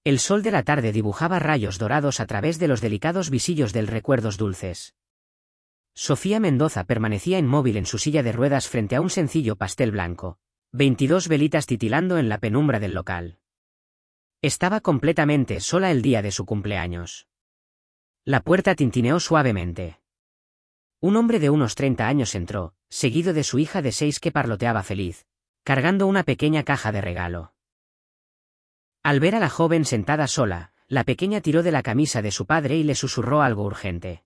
El sol de la tarde dibujaba rayos dorados a través de los delicados visillos del recuerdos dulces. Sofía Mendoza permanecía inmóvil en su silla de ruedas frente a un sencillo pastel blanco, 22 velitas titilando en la penumbra del local. Estaba completamente sola el día de su cumpleaños. La puerta tintineó suavemente. Un hombre de unos 30 años entró, seguido de su hija de 6 que parloteaba feliz, cargando una pequeña caja de regalo. Al ver a la joven sentada sola, la pequeña tiró de la camisa de su padre y le susurró algo urgente.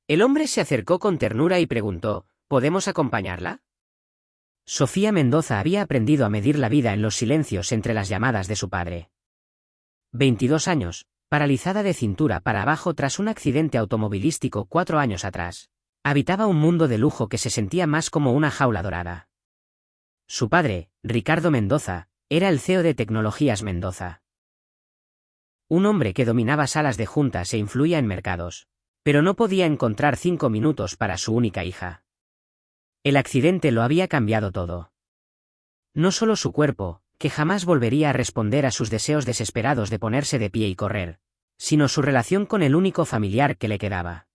El hombre se acercó con ternura y preguntó, ¿podemos acompañarla? Sofía Mendoza había aprendido a medir la vida en los silencios entre las llamadas de su padre. 22 años, paralizada de cintura para abajo tras un accidente automovilístico 4 años atrás. Habitaba un mundo de lujo que se sentía más como una jaula dorada. Su padre, Ricardo Mendoza, era el CEO de Tecnologías Mendoza. Un hombre que dominaba salas de juntas e influía en mercados, pero no podía encontrar 5 minutos para su única hija. El accidente lo había cambiado todo. No solo su cuerpo, que jamás volvería a responder a sus deseos desesperados de ponerse de pie y correr, sino su relación con el único familiar que le quedaba.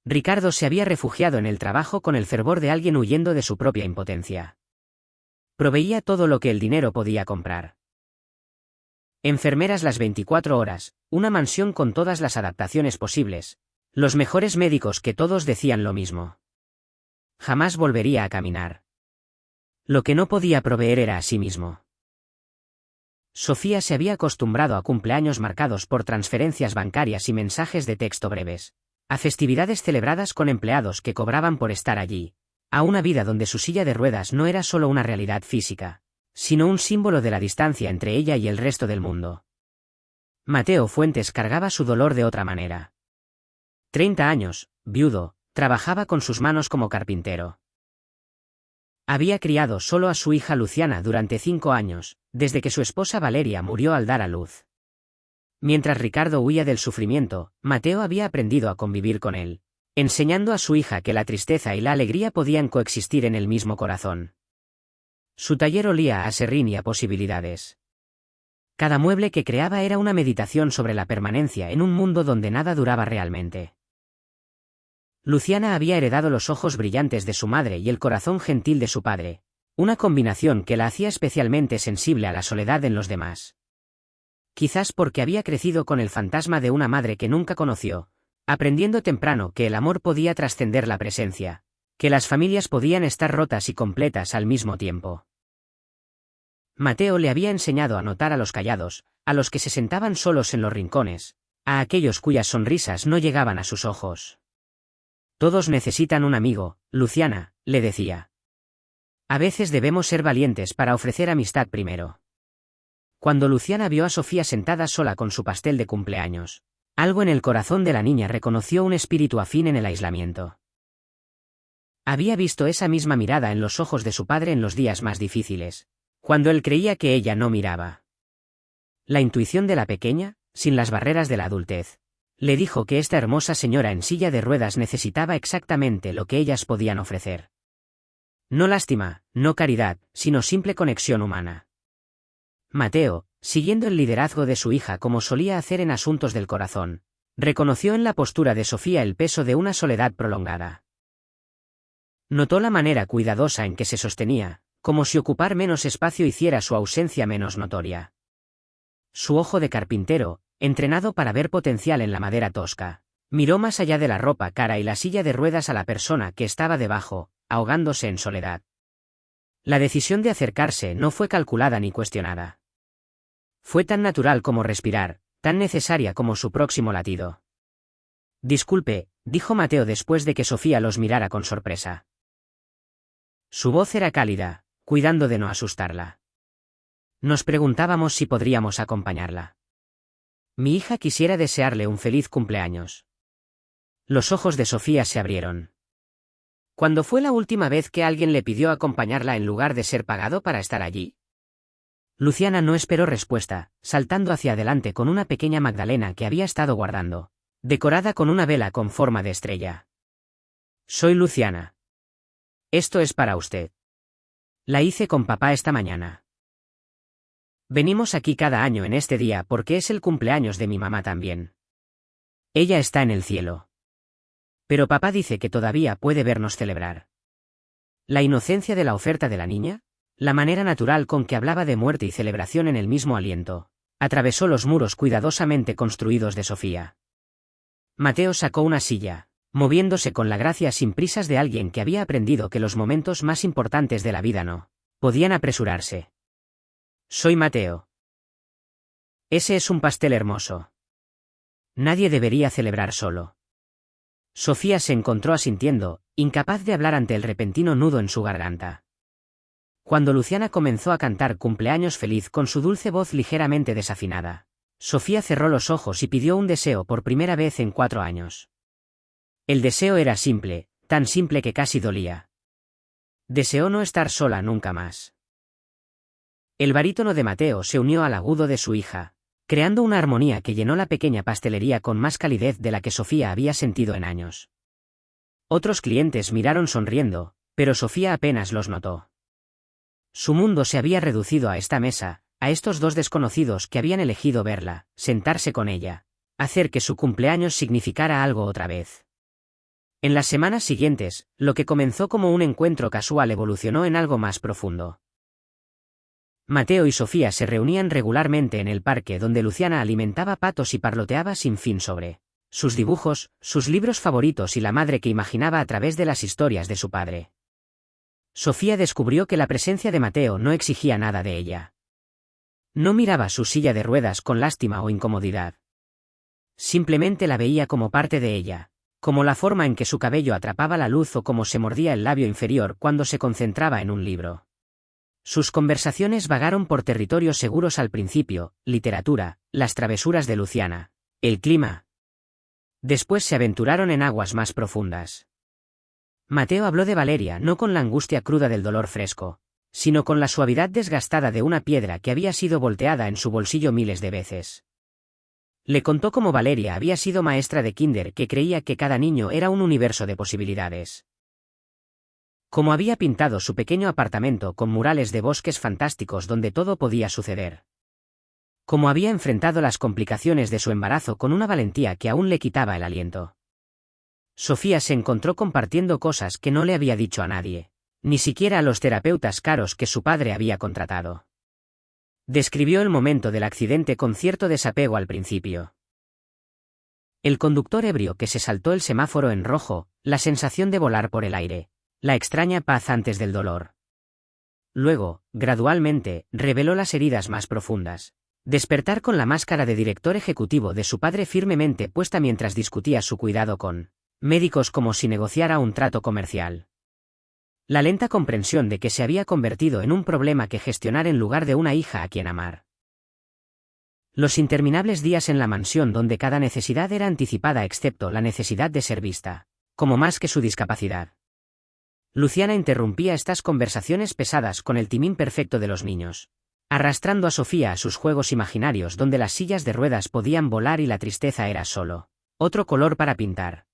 Ricardo se había refugiado en el trabajo con el fervor de alguien huyendo de su propia impotencia. Proveía todo lo que el dinero podía comprar. Enfermeras las 24 horas, una mansión con todas las adaptaciones posibles, los mejores médicos que todos decían lo mismo. Jamás volvería a caminar. Lo que no podía proveer era a sí mismo. Sofía se había acostumbrado a cumpleaños marcados por transferencias bancarias y mensajes de texto breves, a festividades celebradas con empleados que cobraban por estar allí, a una vida donde su silla de ruedas no era solo una realidad física, sino un símbolo de la distancia entre ella y el resto del mundo. Mateo Fuentes cargaba su dolor de otra manera. 30 años, viudo, trabajaba con sus manos como carpintero. Había criado solo a su hija Luciana durante 5 años, desde que su esposa Valeria murió al dar a luz. Mientras Ricardo huía del sufrimiento, Mateo había aprendido a convivir con él, enseñando a su hija que la tristeza y la alegría podían coexistir en el mismo corazón. Su taller olía a serrín y a posibilidades. Cada mueble que creaba era una meditación sobre la permanencia en un mundo donde nada duraba realmente. Luciana había heredado los ojos brillantes de su madre y el corazón gentil de su padre, una combinación que la hacía especialmente sensible a la soledad en los demás. Quizás porque había crecido con el fantasma de una madre que nunca conoció, aprendiendo temprano que el amor podía trascender la presencia, que las familias podían estar rotas y completas al mismo tiempo. Mateo le había enseñado a notar a los callados, a los que se sentaban solos en los rincones, a aquellos cuyas sonrisas no llegaban a sus ojos. Todos necesitan un amigo, Luciana, le decía. A veces debemos ser valientes para ofrecer amistad primero. Cuando Luciana vio a Sofía sentada sola con su pastel de cumpleaños, algo en el corazón de la niña reconoció un espíritu afín en el aislamiento. Había visto esa misma mirada en los ojos de su padre en los días más difíciles, cuando él creía que ella no miraba. La intuición de la pequeña, sin las barreras de la adultez, le dijo que esta hermosa señora en silla de ruedas necesitaba exactamente lo que ellas podían ofrecer. No lástima, no caridad, sino simple conexión humana. Mateo, siguiendo el liderazgo de su hija como solía hacer en asuntos del corazón, reconoció en la postura de Sofía el peso de una soledad prolongada. Notó la manera cuidadosa en que se sostenía, como si ocupar menos espacio hiciera su ausencia menos notoria. Su ojo de carpintero, entrenado para ver potencial en la madera tosca, miró más allá de la ropa cara y la silla de ruedas a la persona que estaba debajo, ahogándose en soledad. La decisión de acercarse no fue calculada ni cuestionada. Fue tan natural como respirar, tan necesaria como su próximo latido. Disculpe, dijo Mateo después de que Sofía los mirara con sorpresa. Su voz era cálida, cuidando de no asustarla. Nos preguntábamos si podríamos acompañarla. Mi hija quisiera desearle un feliz cumpleaños. Los ojos de Sofía se abrieron. ¿Cuándo fue la última vez que alguien le pidió acompañarla en lugar de ser pagado para estar allí? Luciana no esperó respuesta, saltando hacia adelante con una pequeña magdalena que había estado guardando, decorada con una vela con forma de estrella. Soy Luciana. Esto es para usted. La hice con papá esta mañana. Venimos aquí cada año en este día porque es el cumpleaños de mi mamá también. Ella está en el cielo. Pero papá dice que todavía puede vernos celebrar. La inocencia de la oferta de la niña, la manera natural con que hablaba de muerte y celebración en el mismo aliento, atravesó los muros cuidadosamente construidos de Sofía. Mateo sacó una silla, moviéndose con la gracia sin prisas de alguien que había aprendido que los momentos más importantes de la vida no podían apresurarse. Soy Mateo. Ese es un pastel hermoso. Nadie debería celebrar solo. Sofía se encontró asintiendo, incapaz de hablar ante el repentino nudo en su garganta. Cuando Luciana comenzó a cantar Cumpleaños feliz con su dulce voz ligeramente desafinada, Sofía cerró los ojos y pidió un deseo por primera vez en 4 años. El deseo era simple, tan simple que casi dolía. Deseó no estar sola nunca más. El barítono de Mateo se unió al agudo de su hija, creando una armonía que llenó la pequeña pastelería con más calidez de la que Sofía había sentido en años. Otros clientes miraron sonriendo, pero Sofía apenas los notó. Su mundo se había reducido a esta mesa, a estos dos desconocidos que habían elegido verla, sentarse con ella, hacer que su cumpleaños significara algo otra vez. En las semanas siguientes, lo que comenzó como un encuentro casual evolucionó en algo más profundo. Mateo y Sofía se reunían regularmente en el parque donde Luciana alimentaba patos y parloteaba sin fin sobre sus dibujos, sus libros favoritos y la madre que imaginaba a través de las historias de su padre. Sofía descubrió que la presencia de Mateo no exigía nada de ella. No miraba su silla de ruedas con lástima o incomodidad. Simplemente la veía como parte de ella, como la forma en que su cabello atrapaba la luz o cómo se mordía el labio inferior cuando se concentraba en un libro. Sus conversaciones vagaron por territorios seguros al principio, literatura, las travesuras de Luciana, el clima. Después se aventuraron en aguas más profundas. Mateo habló de Valeria no con la angustia cruda del dolor fresco, sino con la suavidad desgastada de una piedra que había sido volteada en su bolsillo miles de veces. Le contó cómo Valeria había sido maestra de kinder que creía que cada niño era un universo de posibilidades. Cómo había pintado su pequeño apartamento con murales de bosques fantásticos donde todo podía suceder. Cómo había enfrentado las complicaciones de su embarazo con una valentía que aún le quitaba el aliento. Sofía se encontró compartiendo cosas que no le había dicho a nadie, ni siquiera a los terapeutas caros que su padre había contratado. Describió el momento del accidente con cierto desapego al principio. El conductor ebrio que se saltó el semáforo en rojo, la sensación de volar por el aire, la extraña paz antes del dolor. Luego, gradualmente, reveló las heridas más profundas. Despertar con la máscara de director ejecutivo de su padre firmemente puesta mientras discutía su cuidado con médicos como si negociara un trato comercial. La lenta comprensión de que se había convertido en un problema que gestionar en lugar de una hija a quien amar. Los interminables días en la mansión donde cada necesidad era anticipada excepto la necesidad de ser vista, como más que su discapacidad. Luciana interrumpía estas conversaciones pesadas con el timín perfecto de los niños, arrastrando a Sofía a sus juegos imaginarios donde las sillas de ruedas podían volar y la tristeza era solo otro color para pintar.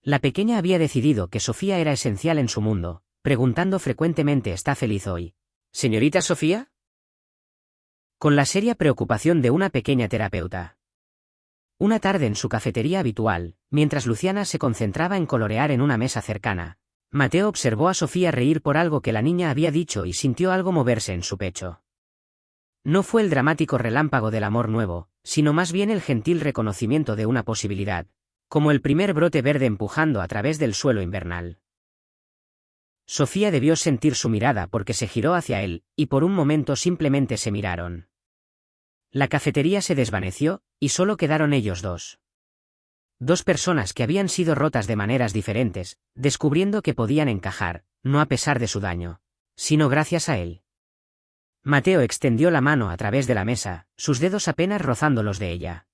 La pequeña había decidido que Sofía era esencial en su mundo, preguntando frecuentemente ¿está feliz hoy, señorita Sofía? Con la seria preocupación de una pequeña terapeuta. Una tarde en su cafetería habitual, mientras Luciana se concentraba en colorear en una mesa cercana, Mateo observó a Sofía reír por algo que la niña había dicho y sintió algo moverse en su pecho. No fue el dramático relámpago del amor nuevo, sino más bien el gentil reconocimiento de una posibilidad, como el primer brote verde empujando a través del suelo invernal. Sofía debió sentir su mirada porque se giró hacia él, y por un momento simplemente se miraron. La cafetería se desvaneció, y solo quedaron ellos dos. Dos personas que habían sido rotas de maneras diferentes, descubriendo que podían encajar, no a pesar de su daño, sino gracias a él. Mateo extendió la mano a través de la mesa, sus dedos apenas rozando los de ella.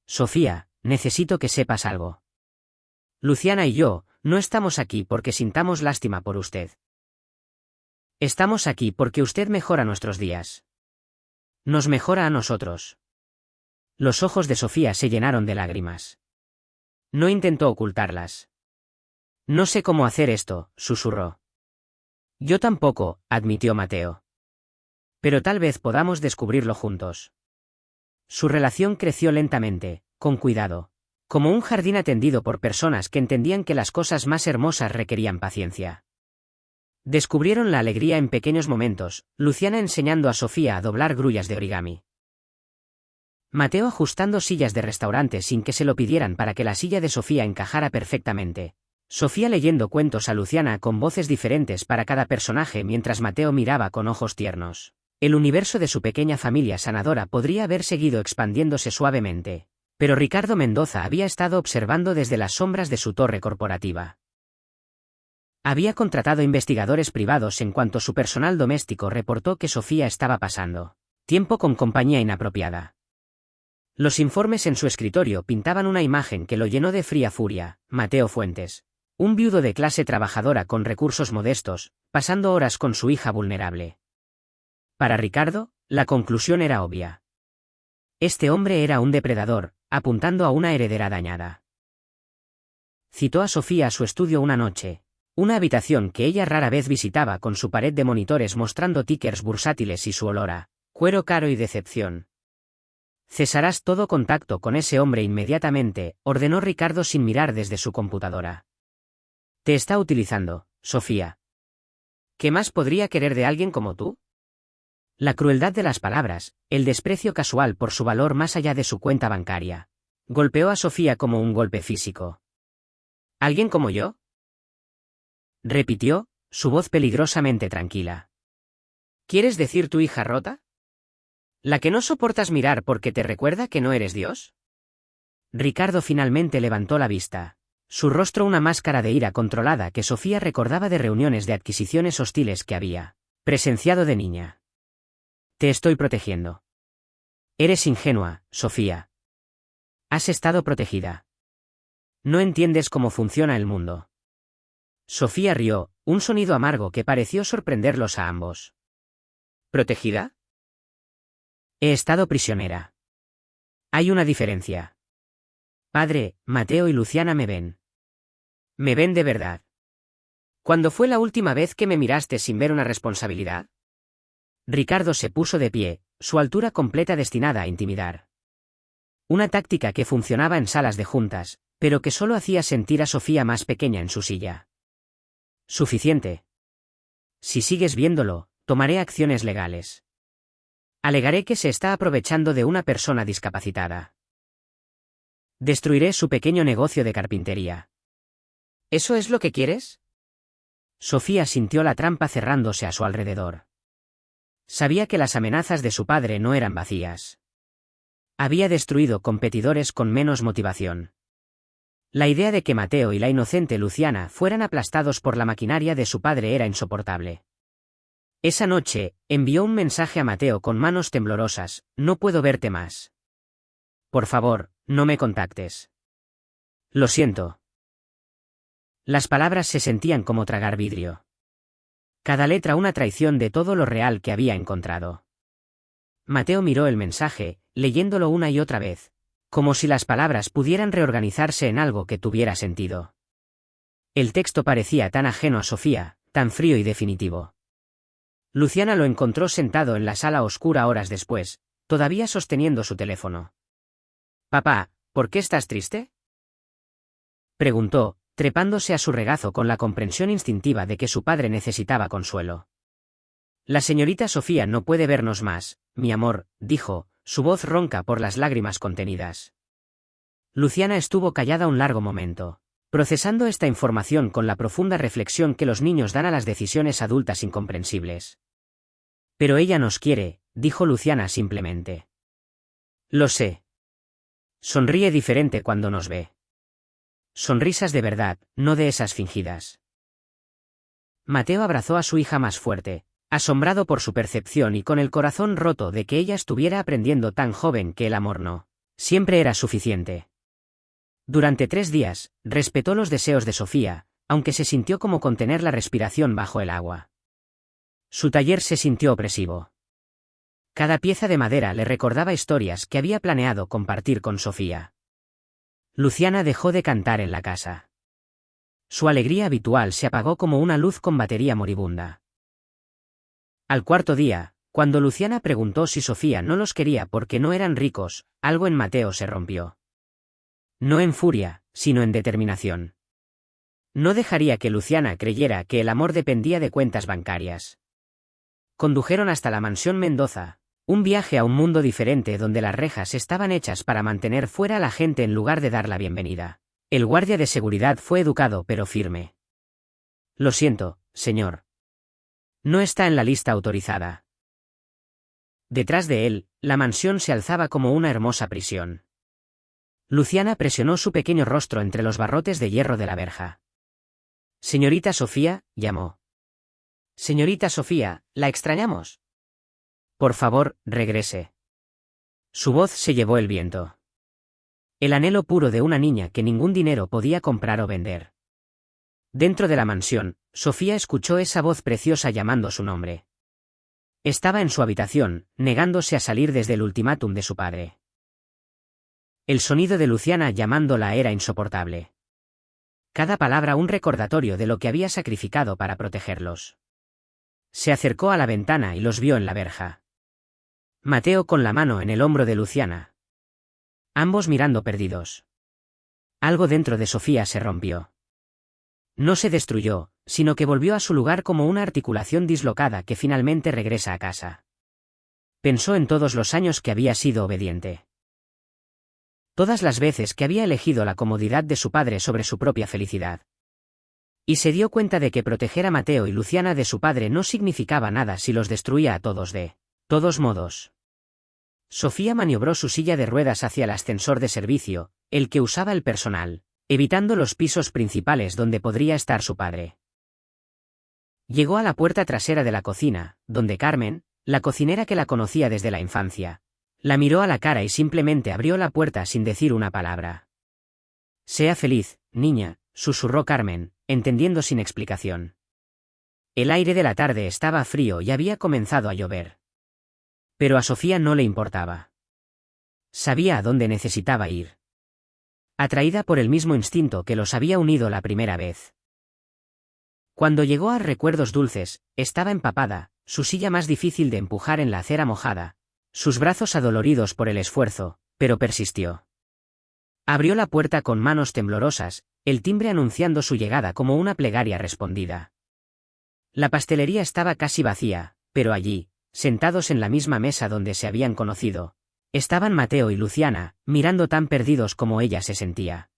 Sofía, necesito que sepas algo. Luciana y yo, no estamos aquí porque sintamos lástima por usted. Estamos aquí porque usted mejora nuestros días. Nos mejora a nosotros. Los ojos de Sofía se llenaron de lágrimas. No intentó ocultarlas. No sé cómo hacer esto, susurró. Yo tampoco, admitió Mateo. Pero tal vez podamos descubrirlo juntos. Su relación creció lentamente, con cuidado, como un jardín atendido por personas que entendían que las cosas más hermosas requerían paciencia. Descubrieron la alegría en pequeños momentos, Luciana enseñando a Sofía a doblar grullas de origami. Mateo ajustando sillas de restaurante sin que se lo pidieran para que la silla de Sofía encajara perfectamente. Sofía leyendo cuentos a Luciana con voces diferentes para cada personaje mientras Mateo miraba con ojos tiernos. El universo de su pequeña familia sanadora podría haber seguido expandiéndose suavemente. Pero Ricardo Mendoza había estado observando desde las sombras de su torre corporativa. Había contratado investigadores privados en cuanto su personal doméstico reportó que Sofía estaba pasando tiempo con compañía inapropiada. Los informes en su escritorio pintaban una imagen que lo llenó de fría furia. Mateo Fuentes, un viudo de clase trabajadora con recursos modestos, pasando horas con su hija vulnerable. Para Ricardo, la conclusión era obvia. Este hombre era un depredador, apuntando a una heredera dañada. Citó a Sofía a su estudio una noche, una habitación que ella rara vez visitaba con su pared de monitores mostrando tickers bursátiles y su olor a cuero caro y decepción. Cesarás todo contacto con ese hombre inmediatamente, ordenó Ricardo sin mirar desde su computadora. Te está utilizando, Sofía. ¿Qué más podría querer de alguien como tú? La crueldad de las palabras, el desprecio casual por su valor más allá de su cuenta bancaria, golpeó a Sofía como un golpe físico. ¿Alguien como yo? Repitió, su voz peligrosamente tranquila. ¿Quieres decir tu hija rota? ¿La que no soportas mirar porque te recuerda que no eres Dios? Ricardo finalmente levantó la vista, su rostro una máscara de ira controlada que Sofía recordaba de reuniones de adquisiciones hostiles que había presenciado de niña. Te estoy protegiendo. Eres ingenua, Sofía. Has estado protegida. No entiendes cómo funciona el mundo. Sofía rió, un sonido amargo que pareció sorprenderlos a ambos. ¿Protegida? He estado prisionera. Hay una diferencia. Padre, Mateo y Luciana me ven. ¿Me ven de verdad? ¿Cuándo fue la última vez que me miraste sin ver una responsabilidad? Ricardo se puso de pie, su altura completa destinada a intimidar. Una táctica que funcionaba en salas de juntas, pero que solo hacía sentir a Sofía más pequeña en su silla. Suficiente. Si sigues viéndolo, tomaré acciones legales. Alegaré que se está aprovechando de una persona discapacitada. Destruiré su pequeño negocio de carpintería. ¿Eso es lo que quieres? Sofía sintió la trampa cerrándose a su alrededor. Sabía que las amenazas de su padre no eran vacías. Había destruido competidores con menos motivación. La idea de que Mateo y la inocente Luciana fueran aplastados por la maquinaria de su padre era insoportable. Esa noche, envió un mensaje a Mateo con manos temblorosas: no puedo verte más. Por favor, no me contactes. Lo siento. Las palabras se sentían como tragar vidrio. Cada letra una traición de todo lo real que había encontrado. Mateo miró el mensaje, leyéndolo una y otra vez, como si las palabras pudieran reorganizarse en algo que tuviera sentido. El texto parecía tan ajeno a Sofía, tan frío y definitivo. Luciana lo encontró sentado en la sala oscura horas después, todavía sosteniendo su teléfono. «Papá, ¿por qué estás triste?», preguntó, trepándose a su regazo con la comprensión instintiva de que su padre necesitaba consuelo. «La señorita Sofía no puede vernos más, mi amor», dijo, su voz ronca por las lágrimas contenidas. Luciana estuvo callada un largo momento, procesando esta información con la profunda reflexión que los niños dan a las decisiones adultas incomprensibles. «Pero ella nos quiere», dijo Luciana simplemente. «Lo sé. Sonríe diferente cuando nos ve. Sonrisas de verdad, no de esas fingidas». Mateo abrazó a su hija más fuerte, asombrado por su percepción y con el corazón roto de que ella estuviera aprendiendo tan joven que el amor no siempre era suficiente. Durante 3 días, respetó los deseos de Sofía, aunque se sintió como contener la respiración bajo el agua. Su taller se sintió opresivo. Cada pieza de madera le recordaba historias que había planeado compartir con Sofía. Luciana dejó de cantar en la casa. Su alegría habitual se apagó como una luz con batería moribunda. Al 4.º día, Cuando Luciana preguntó si Sofía no los quería porque no eran ricos, algo en Mateo se rompió. No en furia, sino en determinación. No dejaría que Luciana creyera que el amor dependía de cuentas bancarias. Condujeron hasta la mansión Mendoza, un viaje a un mundo diferente donde las rejas estaban hechas para mantener fuera a la gente en lugar de dar la bienvenida. El guardia de seguridad fue educado pero firme. Lo siento, señor. No está en la lista autorizada. Detrás de él, la mansión se alzaba como una hermosa prisión. Luciana presionó su pequeño rostro entre los barrotes de hierro de la verja. Señorita Sofía, llamó. Señorita Sofía, la extrañamos. Por favor, regrese. Su voz se llevó el viento. El anhelo puro de una niña que ningún dinero podía comprar o vender. Dentro de la mansión, Sofía escuchó esa voz preciosa llamando su nombre. Estaba en su habitación, negándose a salir desde el ultimátum de su padre. El sonido de Luciana llamándola era insoportable. Cada palabra un recordatorio de lo que había sacrificado para protegerlos. Se acercó a la ventana y los vio en la verja. Mateo con la mano en el hombro de Luciana. Ambos mirando perdidos. Algo dentro de Sofía se rompió. No se destruyó, sino que volvió a su lugar como una articulación dislocada que finalmente regresa a casa. Pensó en todos los años que había sido obediente. Todas las veces que había elegido la comodidad de su padre sobre su propia felicidad. Y se dio cuenta de que proteger a Mateo y Luciana de su padre no significaba nada si los destruía a todos de todos modos. Sofía maniobró su silla de ruedas hacia el ascensor de servicio, el que usaba el personal, evitando los pisos principales donde podría estar su padre. Llegó a la puerta trasera de la cocina, donde Carmen, la cocinera que la conocía desde la infancia, la miró a la cara y simplemente abrió la puerta sin decir una palabra. Sea feliz, niña, susurró Carmen, entendiendo sin explicación. El aire de la tarde estaba frío y había comenzado a llover. Pero a Sofía no le importaba. Sabía a dónde necesitaba ir. Atraída por el mismo instinto que los había unido la primera vez. Cuando llegó a recuerdos dulces, estaba empapada, su silla más difícil de empujar en la acera mojada, sus brazos adoloridos por el esfuerzo, pero persistió. Abrió la puerta con manos temblorosas, el timbre anunciando su llegada como una plegaria respondida. La pastelería estaba casi vacía, pero allí, sentados en la misma mesa donde se habían conocido, estaban Mateo y Luciana, mirando tan perdidos como ella se sentía.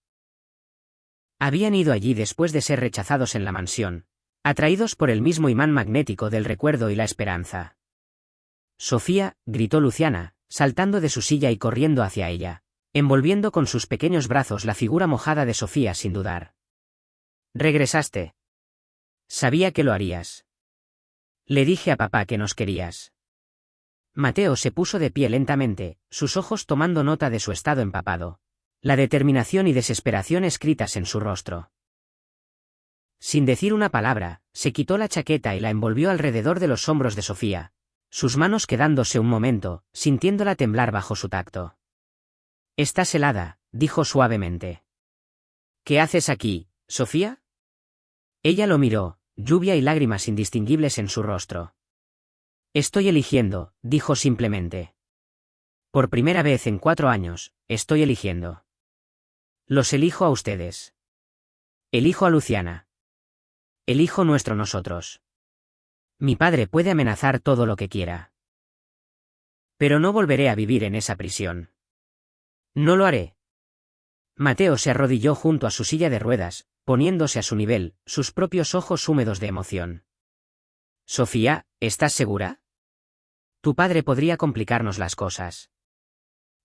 Habían ido allí después de ser rechazados en la mansión, atraídos por el mismo imán magnético del recuerdo y la esperanza. Sofía, gritó Luciana, saltando de su silla y corriendo hacia ella, envolviendo con sus pequeños brazos la figura mojada de Sofía sin dudar. Regresaste. Sabía que lo harías. Le dije a papá que nos querías. Mateo se puso de pie lentamente, sus ojos tomando nota de su estado empapado, la determinación y desesperación escritas en su rostro. Sin decir una palabra, se quitó la chaqueta y la envolvió alrededor de los hombros de Sofía, sus manos quedándose un momento, sintiéndola temblar bajo su tacto. Estás helada, dijo suavemente. ¿Qué haces aquí, Sofía? Ella lo miró, lluvia y lágrimas indistinguibles en su rostro. Estoy eligiendo, dijo simplemente. Por primera vez en 4 años, estoy eligiendo. Los elijo a ustedes. Elijo a Luciana. Elijo nuestro nosotros. Mi padre puede amenazar todo lo que quiera. Pero no volveré a vivir en esa prisión. No lo haré. Mateo se arrodilló junto a su silla de ruedas, poniéndose a su nivel, sus propios ojos húmedos de emoción. Sofía, ¿estás segura? Tu padre podría complicarnos las cosas.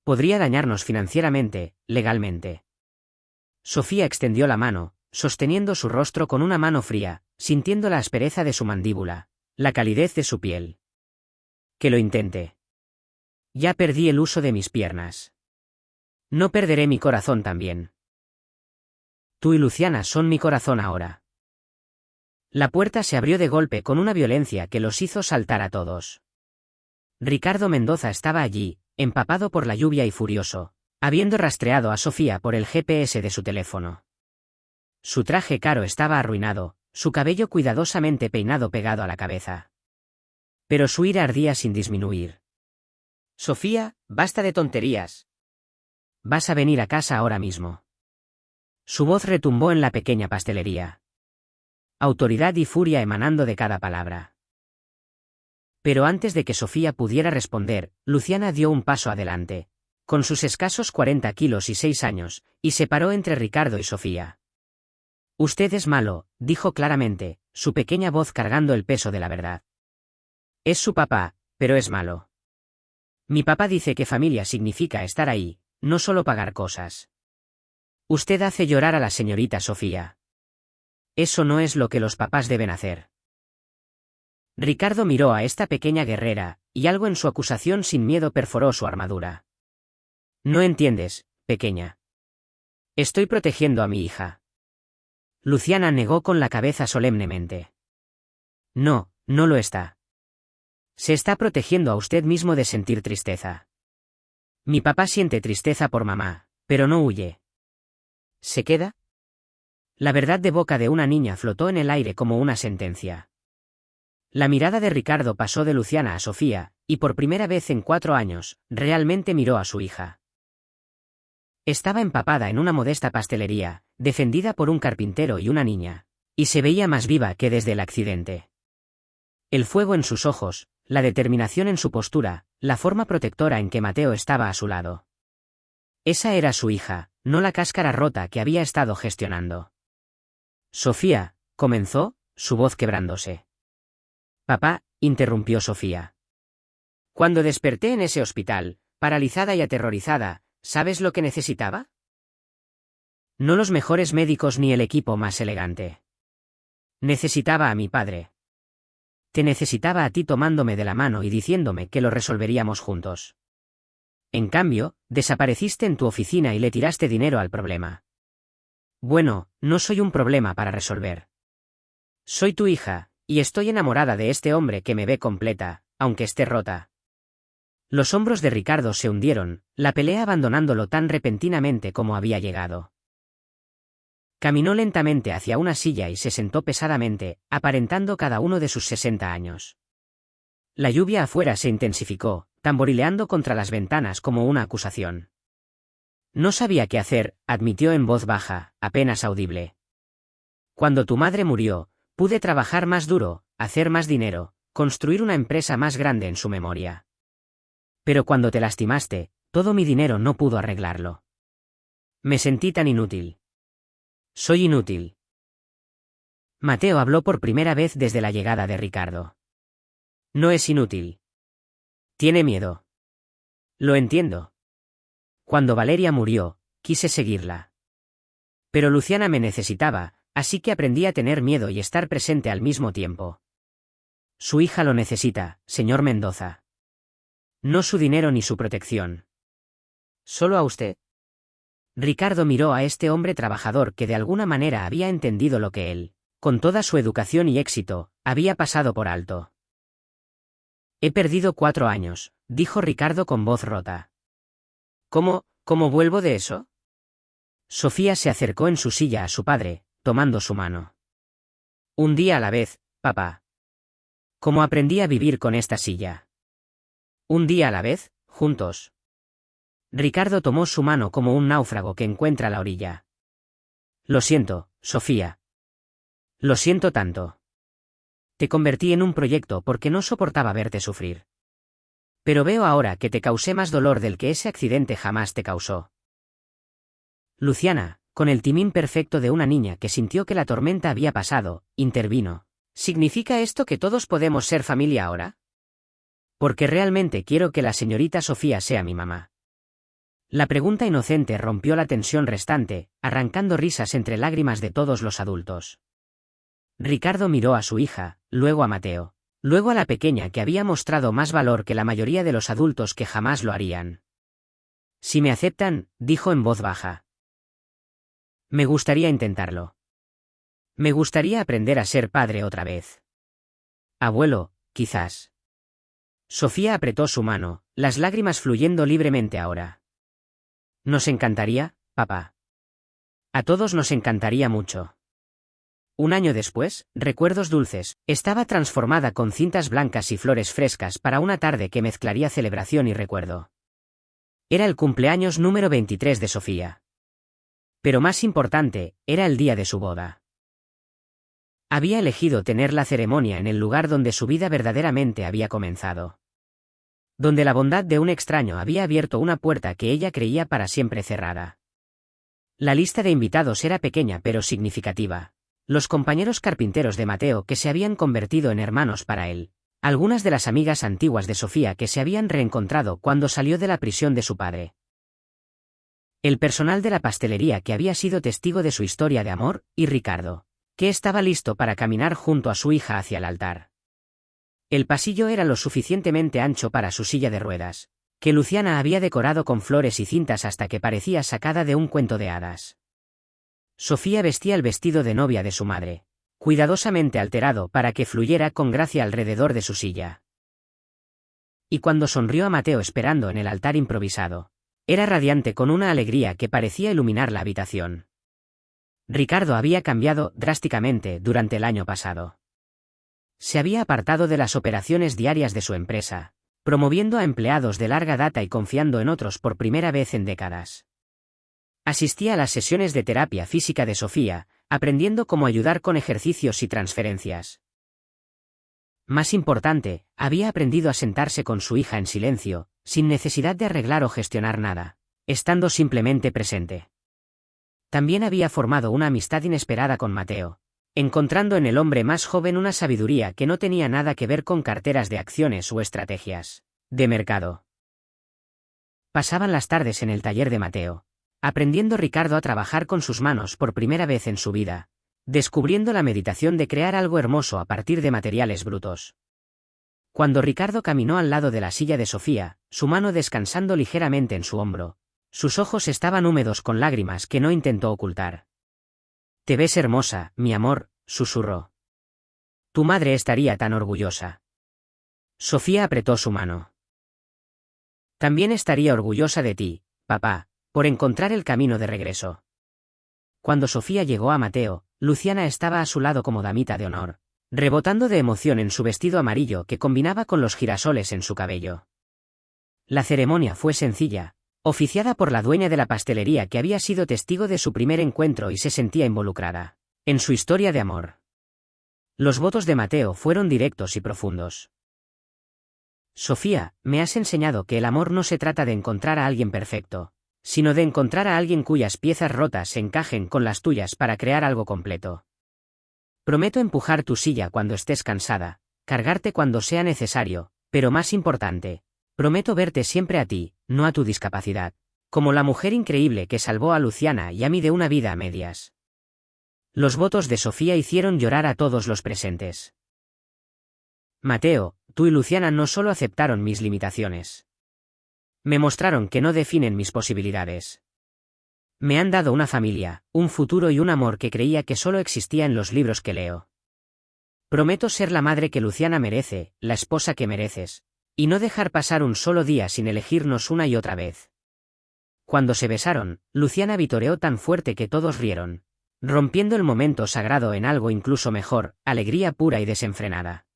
Podría dañarnos financieramente, legalmente. Sofía extendió la mano, sosteniendo su rostro con una mano fría, sintiendo la aspereza de su mandíbula, la calidez de su piel. Que lo intente. Ya perdí el uso de mis piernas. No perderé mi corazón también. Tú y Luciana son mi corazón ahora. La puerta se abrió de golpe con una violencia que los hizo saltar a todos. Ricardo Mendoza estaba allí, empapado por la lluvia y furioso, habiendo rastreado a Sofía por el GPS de su teléfono. Su traje caro estaba arruinado, su cabello cuidadosamente peinado pegado a la cabeza. Pero su ira ardía sin disminuir. Sofía, basta de tonterías. Vas a venir a casa ahora mismo. Su voz retumbó en la pequeña pastelería. Autoridad y furia emanando de cada palabra. Pero antes de que Sofía pudiera responder, Luciana dio un paso adelante, con sus escasos 40 kilos y 6 años, y se paró entre Ricardo y Sofía. Usted es malo, dijo claramente, su pequeña voz cargando el peso de la verdad. Es su papá, pero es malo. Mi papá dice que familia significa estar ahí, no solo pagar cosas. Usted hace llorar a la señorita Sofía. Eso no es lo que los papás deben hacer. Ricardo miró a esta pequeña guerrera, y algo en su acusación sin miedo perforó su armadura. No entiendes, pequeña. Estoy protegiendo a mi hija. Luciana negó con la cabeza solemnemente. No, no lo está. Se está protegiendo a usted mismo de sentir tristeza. Mi papá siente tristeza por mamá, pero no huye. ¿Se queda? La verdad de boca de una niña flotó en el aire como una sentencia. La mirada de Ricardo pasó de Luciana a Sofía, y por primera vez en 4 años, realmente miró a su hija. Estaba empapada en una modesta pastelería, defendida por un carpintero y una niña, y se veía más viva que desde el accidente. El fuego en sus ojos, la determinación en su postura, la forma protectora en que Mateo estaba a su lado. Esa era su hija, no la cáscara rota que había estado gestionando. Sofía, comenzó, su voz quebrándose. Papá, interrumpió Sofía. Cuando desperté en ese hospital, paralizada y aterrorizada, ¿sabes lo que necesitaba? No los mejores médicos ni el equipo más elegante. Necesitaba a mi padre. Te necesitaba a ti tomándome de la mano y diciéndome que lo resolveríamos juntos. En cambio, desapareciste en tu oficina y le tiraste dinero al problema. Bueno, no soy un problema para resolver. Soy tu hija, y estoy enamorada de este hombre que me ve completa, aunque esté rota. Los hombros de Ricardo se hundieron, la pelea abandonándolo tan repentinamente como había llegado. Caminó lentamente hacia una silla y se sentó pesadamente, aparentando cada uno de sus 60 años. La lluvia afuera se intensificó, tamborileando contra las ventanas como una acusación. No sabía qué hacer, admitió en voz baja, apenas audible. Cuando tu madre murió, pude trabajar más duro, hacer más dinero, construir una empresa más grande en su memoria. Pero cuando te lastimaste, todo mi dinero no pudo arreglarlo. Me sentí tan inútil. Soy inútil. Mateo habló por primera vez desde la llegada de Ricardo. No es inútil. Tiene miedo. Lo entiendo. Cuando Valeria murió, quise seguirla. Pero Luciana me necesitaba, así que aprendí a tener miedo y estar presente al mismo tiempo. Su hija lo necesita, señor Mendoza. No su dinero ni su protección. Solo a usted. Ricardo miró a este hombre trabajador que de alguna manera había entendido lo que él, con toda su educación y éxito, había pasado por alto. He perdido 4 años, dijo Ricardo con voz rota. ¿Cómo vuelvo de eso? Sofía se acercó en su silla a su padre, tomando su mano. Un día a la vez, papá. ¿Cómo aprendí a vivir con esta silla? Un día a la vez, juntos. Ricardo tomó su mano como un náufrago que encuentra la orilla. Lo siento, Sofía. Lo siento tanto. Te convertí en un proyecto porque no soportaba verte sufrir. Pero veo ahora que te causé más dolor del que ese accidente jamás te causó. Luciana, con el timín perfecto de una niña que sintió que la tormenta había pasado, intervino. ¿Significa esto que todos podemos ser familia ahora? Porque realmente quiero que la señorita Sofía sea mi mamá. La pregunta inocente rompió la tensión restante, arrancando risas entre lágrimas de todos los adultos. Ricardo miró a su hija, luego a Mateo, luego a la pequeña que había mostrado más valor que la mayoría de los adultos que jamás lo harían. Si me aceptan, dijo en voz baja. Me gustaría intentarlo. Me gustaría aprender a ser padre otra vez. Abuelo, quizás. Sofía apretó su mano, las lágrimas fluyendo libremente ahora. Nos encantaría, papá. A todos nos encantaría mucho. Un año después, Recuerdos Dulces, estaba transformada con cintas blancas y flores frescas para una tarde que mezclaría celebración y recuerdo. Era el cumpleaños número 23 de Sofía. Pero más importante, era el día de su boda. Había elegido tener la ceremonia en el lugar donde su vida verdaderamente había comenzado. Donde la bondad de un extraño había abierto una puerta que ella creía para siempre cerrada. La lista de invitados era pequeña pero significativa. Los compañeros carpinteros de Mateo que se habían convertido en hermanos para él. Algunas de las amigas antiguas de Sofía que se habían reencontrado cuando salió de la prisión de su padre. El personal de la pastelería que había sido testigo de su historia de amor, y Ricardo, que estaba listo para caminar junto a su hija hacia el altar. El pasillo era lo suficientemente ancho para su silla de ruedas, que Luciana había decorado con flores y cintas hasta que parecía sacada de un cuento de hadas. Sofía vestía el vestido de novia de su madre, cuidadosamente alterado para que fluyera con gracia alrededor de su silla. Y cuando sonrió a Mateo esperando en el altar improvisado, era radiante con una alegría que parecía iluminar la habitación. Ricardo había cambiado drásticamente durante el año pasado. Se había apartado de las operaciones diarias de su empresa, promoviendo a empleados de larga data y confiando en otros por primera vez en décadas. Asistía a las sesiones de terapia física de Sofía, aprendiendo cómo ayudar con ejercicios y transferencias. Más importante, había aprendido a sentarse con su hija en silencio, sin necesidad de arreglar o gestionar nada, estando simplemente presente. También había formado una amistad inesperada con Mateo, encontrando en el hombre más joven una sabiduría que no tenía nada que ver con carteras de acciones o estrategias de mercado. Pasaban las tardes en el taller de Mateo, aprendiendo Ricardo a trabajar con sus manos por primera vez en su vida, descubriendo la meditación de crear algo hermoso a partir de materiales brutos. Cuando Ricardo caminó al lado de la silla de Sofía, su mano descansando ligeramente en su hombro, sus ojos estaban húmedos con lágrimas que no intentó ocultar. «Te ves hermosa, mi amor», susurró. «Tu madre estaría tan orgullosa». Sofía apretó su mano. «También estaría orgullosa de ti, papá, por encontrar el camino de regreso». Cuando Sofía llegó a Mateo, Luciana estaba a su lado como damita de honor, rebotando de emoción en su vestido amarillo que combinaba con los girasoles en su cabello. La ceremonia fue sencilla, oficiada por la dueña de la pastelería que había sido testigo de su primer encuentro y se sentía involucrada en su historia de amor. Los votos de Mateo fueron directos y profundos. «Sofía, me has enseñado que el amor no se trata de encontrar a alguien perfecto, sino de encontrar a alguien cuyas piezas rotas se encajen con las tuyas para crear algo completo. Prometo empujar tu silla cuando estés cansada, cargarte cuando sea necesario, pero más importante, prometo verte siempre a ti, no a tu discapacidad, como la mujer increíble que salvó a Luciana y a mí de una vida a medias». Los votos de Sofía hicieron llorar a todos los presentes. «Mateo, tú y Luciana no solo aceptaron mis limitaciones. Me mostraron que no definen mis posibilidades. Me han dado una familia, un futuro y un amor que creía que solo existía en los libros que leo. Prometo ser la madre que Luciana merece, la esposa que mereces, y no dejar pasar un solo día sin elegirnos una y otra vez». Cuando se besaron, Luciana vitoreó tan fuerte que todos rieron, rompiendo el momento sagrado en algo incluso mejor, alegría pura y desenfrenada.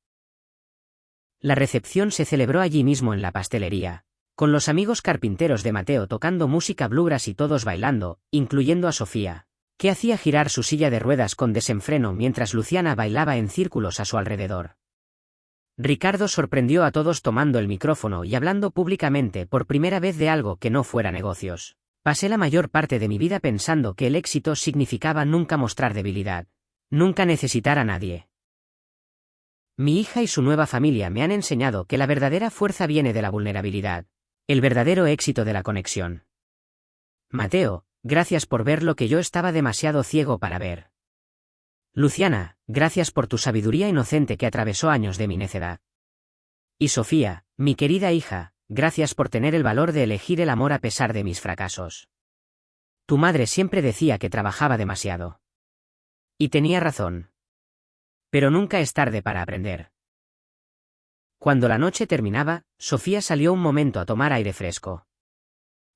La recepción se celebró allí mismo en la pastelería, con los amigos carpinteros de Mateo tocando música bluegrass y todos bailando, incluyendo a Sofía, que hacía girar su silla de ruedas con desenfreno mientras Luciana bailaba en círculos a su alrededor. Ricardo sorprendió a todos tomando el micrófono y hablando públicamente por primera vez de algo que no fuera negocios. «Pasé la mayor parte de mi vida pensando que el éxito significaba nunca mostrar debilidad, nunca necesitar a nadie. Mi hija y su nueva familia me han enseñado que la verdadera fuerza viene de la vulnerabilidad, el verdadero éxito de la conexión. Mateo, gracias por ver lo que yo estaba demasiado ciego para ver. Luciana, gracias por tu sabiduría inocente que atravesó años de mi necedad. Y Sofía, mi querida hija, gracias por tener el valor de elegir el amor a pesar de mis fracasos. Tu madre siempre decía que trabajaba demasiado. Y tenía razón. Pero nunca es tarde para aprender». Cuando la noche terminaba, Sofía salió un momento a tomar aire fresco.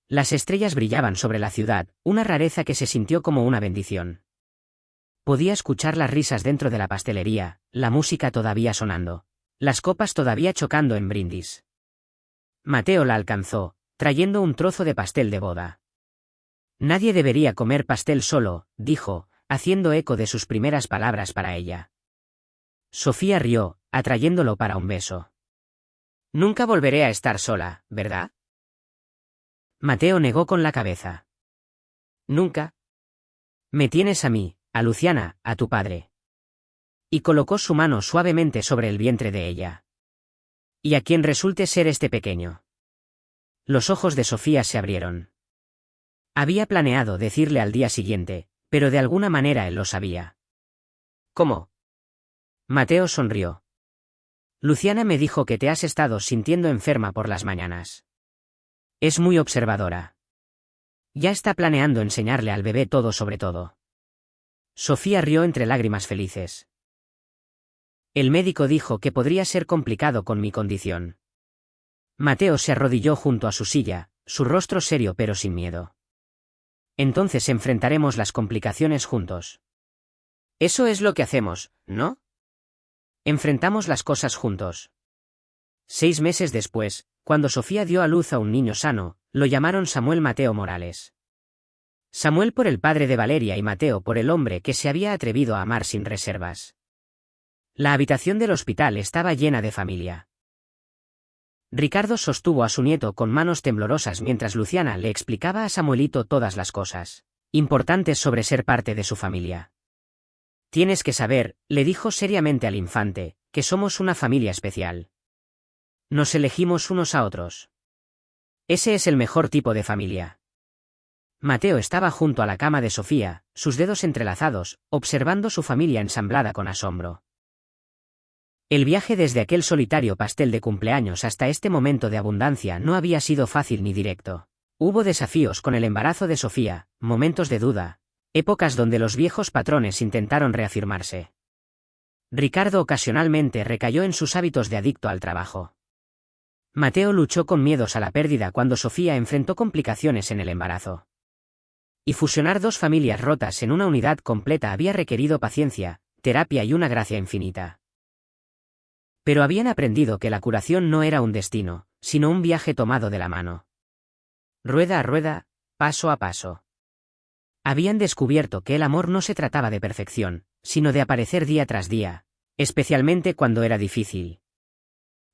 Las estrellas brillaban sobre la ciudad, una rareza que se sintió como una bendición. Podía escuchar las risas dentro de la pastelería, la música todavía sonando, las copas todavía chocando en brindis. Mateo la alcanzó, trayendo un trozo de pastel de boda. Nadie debería comer pastel solo, dijo, haciendo eco de sus primeras palabras para ella. Sofía rió, atrayéndolo para un beso. Nunca volveré a estar sola, ¿verdad? Mateo negó con la cabeza. Nunca. Me tienes a mí, a Luciana, a tu padre. Y colocó su mano suavemente sobre el vientre de ella. Y a quien resulte ser este pequeño. Los ojos de Sofía se abrieron. Había planeado decirle al día siguiente, pero de alguna manera él lo sabía. ¿Cómo? Mateo sonrió. Luciana me dijo que te has estado sintiendo enferma por las mañanas. Es muy observadora. Ya está planeando enseñarle al bebé todo sobre todo. Sofía rió entre lágrimas felices. El médico dijo que podría ser complicado con mi condición. Mateo se arrodilló junto a su silla, su rostro serio pero sin miedo. Entonces enfrentaremos las complicaciones juntos. Eso es lo que hacemos, ¿no? Enfrentamos las cosas juntos. 6 meses después, cuando Sofía dio a luz a un niño sano, lo llamaron Samuel Mateo Morales. Samuel por el padre de Valeria y Mateo por el hombre que se había atrevido a amar sin reservas. La habitación del hospital estaba llena de familia. Ricardo sostuvo a su nieto con manos temblorosas mientras Luciana le explicaba a Samuelito todas las cosas importantes sobre ser parte de su familia. Tienes que saber, le dijo seriamente al infante, que somos una familia especial. Nos elegimos unos a otros. Ese es el mejor tipo de familia. Mateo estaba junto a la cama de Sofía, sus dedos entrelazados, observando su familia ensamblada con asombro. El viaje desde aquel solitario pastel de cumpleaños hasta este momento de abundancia no había sido fácil ni directo. Hubo desafíos con el embarazo de Sofía, momentos de duda, épocas donde los viejos patrones intentaron reafirmarse. Ricardo ocasionalmente recayó en sus hábitos de adicto al trabajo. Mateo luchó con miedos a la pérdida cuando Sofía enfrentó complicaciones en el embarazo. Y fusionar dos familias rotas en una unidad completa había requerido paciencia, terapia y una gracia infinita. Pero habían aprendido que la curación no era un destino, sino un viaje tomado de la mano. Rueda a rueda, paso a paso. Habían descubierto que el amor no se trataba de perfección, sino de aparecer día tras día, especialmente cuando era difícil.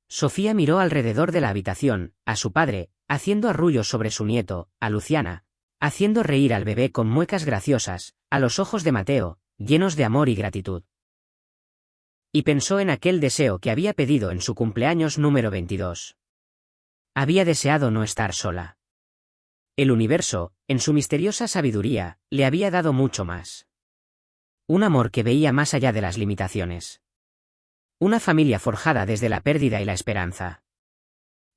Sofía miró alrededor de la habitación, a su padre, haciendo arrullos sobre su nieto, a Luciana, haciendo reír al bebé con muecas graciosas, a los ojos de Mateo, llenos de amor y gratitud. Y pensó en aquel deseo que había pedido en su cumpleaños número 22. Había deseado no estar sola. El universo, en su misteriosa sabiduría, le había dado mucho más. Un amor que veía más allá de las limitaciones. Una familia forjada desde la pérdida y la esperanza.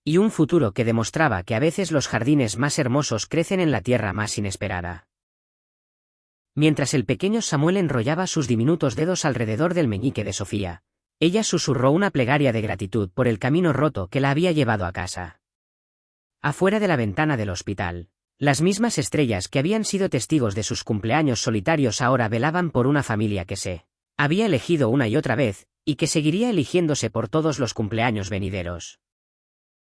Y un futuro que demostraba que a veces los jardines más hermosos crecen en la tierra más inesperada. Mientras el pequeño Samuel enrollaba sus diminutos dedos alrededor del meñique de Sofía, ella susurró una plegaria de gratitud por el camino roto que la había llevado a casa. Afuera de la ventana del hospital, las mismas estrellas que habían sido testigos de sus cumpleaños solitarios ahora velaban por una familia que se había elegido una y otra vez, y que seguiría eligiéndose por todos los cumpleaños venideros.